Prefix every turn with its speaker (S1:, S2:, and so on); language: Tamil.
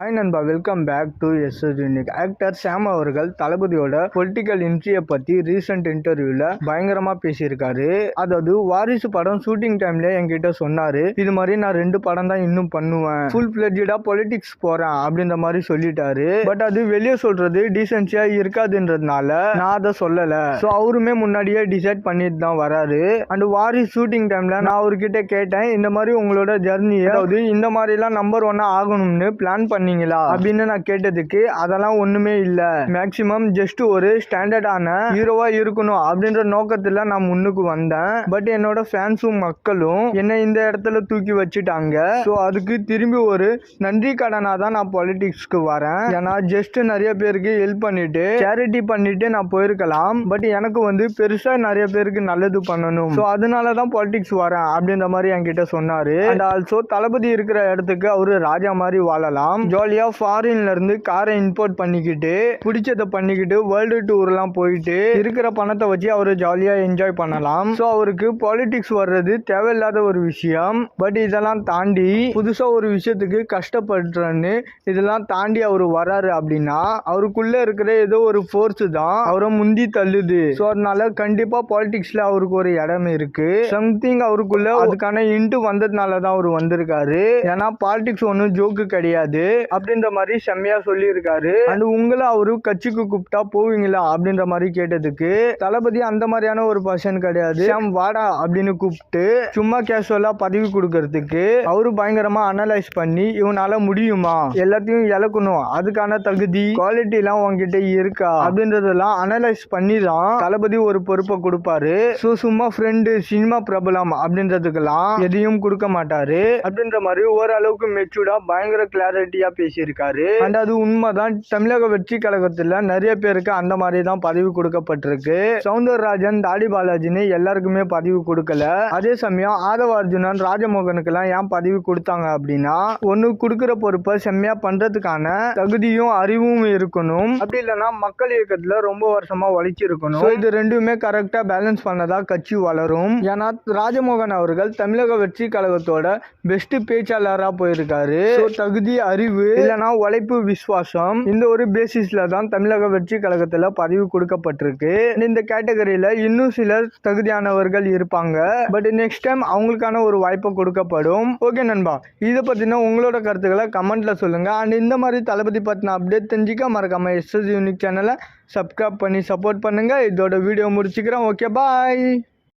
S1: ஹாய் நண்பா, welcome back to SS unique. Actor Sam அவர்கள் தளபதியோட பொலிட்டிக்கல் என்ட்ரியை பற்றி ரீசெண்ட் இன்டர்வியூவில் பயங்கரமாக பேசியிருக்காரு. அதாவது வாரிசு படம் ஷூட்டிங் டைம்ல என்கிட்ட சொன்னாரு, இது மாதிரி நான் 2 படம் தான் இன்னும் பண்ணுவேன், ஃபுல் ஃபிளெட்ஜா பொலிட்டிக்ஸ் போறேன் அப்படின்ற மாதிரி சொல்லிட்டாரு. பட் அது வெளியே சொல்றது டீசென்சியா இருக்காதுன்றதுனால நான் அதை சொல்லலை. ஸோ அவருமே முன்னாடியே டிசைட் பண்ணிட்டு தான் வராரு. அண்ட் வாரிசு ஷூட்டிங் டைம்ல நான் அவர்கிட்ட கேட்டேன், இந்த மாதிரி உங்களோட ஜர்னி, அதாவது இந்த மாதிரிலாம் நம்பர் 1 ஆகணும்னு பிளான் பண்ணி அப்படின்னு நான் கேட்டதுக்கு, அதெல்லாம் ஒண்ணுமே இல்ல, மேக்சிமம் ஜஸ்ட் ஒரு ஸ்டாண்டர்டான ஹீரோவா இருக்கணும் அப்படின்ற நோக்கத்துல நான் முன்னுக்கு வந்தேன். பட் என்னோட ஃபேன்ஸும் மக்களும் என்ன இந்த இடத்துல தூக்கி வச்சுட்டாங்க. ஸோ அதுக்கு திரும்பி ஒரு நன்றி கடனா தான் நான் பாலிடிக்ஸ்க்கு வரேன். ஏன்னா ஜஸ்ட் நிறைய பேருக்கு ஹெல்ப் பண்ணிட்டு சேரிட்டி பண்ணிட்டு நான் போயிருக்கலாம். பட் எனக்கு பெருசா நிறைய பேருக்கு நல்லது பண்ணணும், ஸோ அதனால தான் பாலிடிக்ஸ் வரேன் அப்படின்ற மாதிரி என்கிட்ட சொன்னாரு. அண்ட் ஆல்சோ தளபதி இருக்கிற இடத்துக்கு அவரு ராஜா மாதிரி வாழலாம், ஜாலியா ஃபாரின்ல இருந்து காரை இம்போர்ட் பண்ணிக்கிட்டு பிடிச்சதை பண்ணிக்கிட்டு வேர்ல்டு டூர்லாம் போயிட்டு இருக்கிற பணத்தை வச்சு அவரு ஜாலியா என்ஜாய் பண்ணலாம். ஸோ அவருக்கு பாலிடிக்ஸ் வர்றது தேவையில்லாத ஒரு விஷயம். பட் இதெல்லாம் தாண்டி புதுசா ஒரு விஷயத்துக்கு கஷ்டப்படுறேன்னு இதெல்லாம் தாண்டி அவரு வராரு அப்படின்னா அவருக்குள்ள இருக்கிற ஏதோ ஒரு ஃபோர்ஸ் தான் அவரை முந்தி தள்ளுது. ஸோ அதனால கண்டிப்பா பாலிடிக்ஸ்ல அவருக்கு ஒரு இடம் இருக்கு. சம்திங் அவருக்குள்ள அதுக்கான இன்ட்டு வந்ததுனால தான் அவர் வந்திருக்காரு. ஏன்னா பாலிடிக்ஸ் ஒன்றும் ஜோக்கு கிடையாது அப்படின்ற மாதிரி செம்மையா சொல்லி இருக்காரு. அண்ட் உங்களை அவரு கட்சிக்கு கூப்பிட்டா போவீங்களா அப்படின்ற மாதிரி கேட்டதுக்கு, தளபதி அந்த மாதிரியான ஒரு பர்சன் கிடையாது, சாம் வாடா அப்படின்னு கூப்பிட்டு சும்மா கேஷுவலா பதவி கொடுக்கறதுக்கு அவரு பயங்கரமா அனலைஸ் பண்ணி இவனால முடியுமா, எல்லாத்தையும் இழக்கணும், அதுக்கான தகுதி குவாலிட்டி எல்லாம் உங்ககிட்ட இருக்கா அப்படின்றதெல்லாம் அனலைஸ் பண்ணி தான் தளபதி ஒரு பொறுப்பை கொடுப்பாரு. ஸோ சும்மா ஃப்ரெண்டு சினிமா பிரபலம் அப்படின்றதுக்கெல்லாம் எதையும் கொடுக்க மாட்டாரு அப்படின்ற மாதிரி ஓரளவுக்கு மெச்சூர்டா பயங்கர கிளாரிட்டியா பேசியிருக்காரு. அண்ட் அது உண்மைதான். தமிழக வெற்றி கழகத்துல நிறைய பேருக்கு அந்த மாதிரி தான் பதவி கொடுக்கப்பட்டிருக்கு. சவுந்தரராஜன், தாடி பாலாஜின்னு எல்லாருக்குமே பதவி கொடுக்கல. அதே சமயம் ஆதவ அர்ஜுனன், ராஜமோகனுக்கு எல்லாம் ஏன் பதவி கொடுத்தாங்க அப்படின்னா, ஒண்ணு கொடுக்கிற பொறுப்பை செம்மையா பண்றதுக்கான தகுதியும் அறிவும் இருக்கணும், அப்படி இல்லைன்னா மக்கள் இயக்கத்துல ரொம்ப வருஷமா உழைச்சிருக்கணும். இது ரெண்டுமே கரெக்டா பேலன்ஸ் பண்ணதா கட்சி வளரும். ஏன்னா ராஜமோகன் அவர்கள் தமிழக வெற்றி கழகத்தோட பெஸ்ட் பேச்சாளராக போயிருக்காரு. தகுதி, அறிவு இல்லைன்னா உழைப்பு, விசுவாசம், இந்த ஒரு பேசிஸ்ல தான் தமிழக வெற்றி கழகத்துல பதவி கொடுக்கப்பட்டிருக்கு. இந்த கேட்டகரியில இன்னும் சிலர் தகுதியானவர்கள் இருப்பாங்க. பட் நெக்ஸ்ட் டைம் அவங்களுக்கான ஒரு வாய்ப்பு கொடுக்கப்படும். ஓகே நண்பா, இதை பத்தின உங்களோட கருத்துக்களை கமெண்ட்ல சொல்லுங்க. அண்ட் இந்த மாதிரி தளபதி பத்தின அப்டேட் தெரிஞ்சுக்க மறக்காம எஸ்எஸ் யூனிக் சேனலை சப்ஸ்கிரைப் பண்ணி சப்போர்ட் பண்ணுங்க. இதோட வீடியோ முடிச்சுக்கிறேன். ஓகே, பாய்.